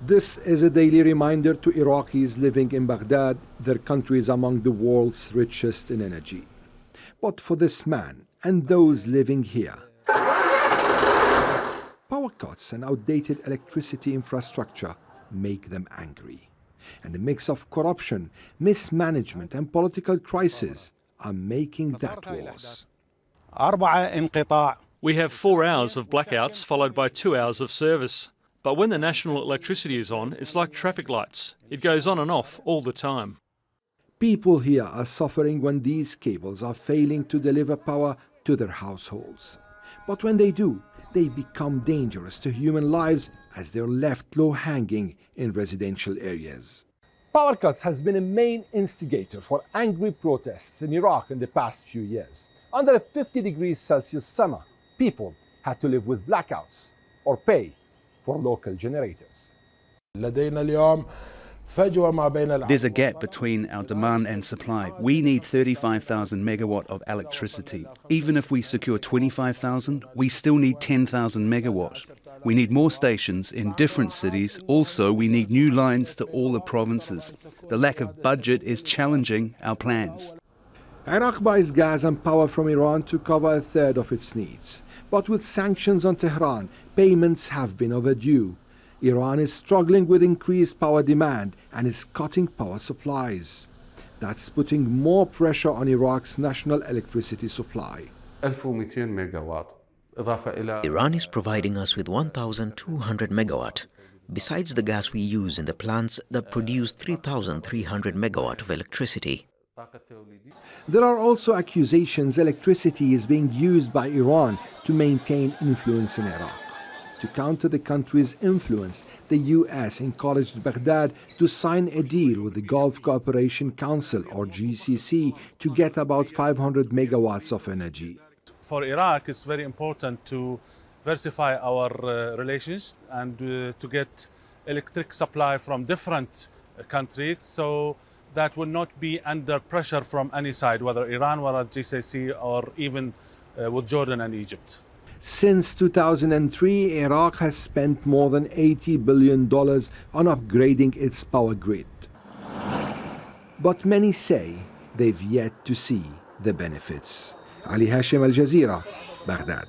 This is a daily reminder to Iraqis living in Baghdad, their country is among the world's richest in energy. But for this man and those living here, power cuts and outdated electricity infrastructure make them angry. And a mix of corruption, mismanagement and political crisis are making that worse. We have 4 hours of blackouts followed by 2 hours of service. But when the national electricity is on, it's like traffic lights. It goes on and off all the time. People here are suffering when these cables are failing to deliver power to their households. But when they do, they become dangerous to human lives as they're left low-hanging in residential areas. Power cuts has been a main instigator for angry protests in Iraq in the past few years. Under a 50 degrees Celsius summer, people had to live with blackouts or pay for local generators. There's a gap between our demand and supply. We need 35,000 megawatt of electricity. Even if we secure 25,000, we still need 10,000 megawatt. We need more stations in different cities. Also, we need new lines to all the provinces. The lack of budget is challenging our plans. Iraq buys gas and power from Iran to cover a third of its needs. But with sanctions on Tehran, payments have been overdue. Iran is struggling with increased power demand and is cutting power supplies. That's putting more pressure on Iraq's national electricity supply. Iran is providing us with 1,200 megawatt, besides the gas we use in the plants that produce 3,300 megawatt of electricity. There are also accusations electricity is being used by Iran to maintain influence in Iraq. To counter the country's influence, the U.S. encouraged Baghdad to sign a deal with the Gulf Cooperation Council, or GCC, to get about 500 megawatts of energy. For Iraq, it's very important to diversify our relations and to get electric supply from different countries, so that will not be under pressure from any side, whether Iran or GCC or even with Jordan and Egypt. Since 2003, Iraq has spent more than $80 billion on upgrading its power grid. But many say they've yet to see the benefits. Ali Hashem, Al Jazeera, Baghdad.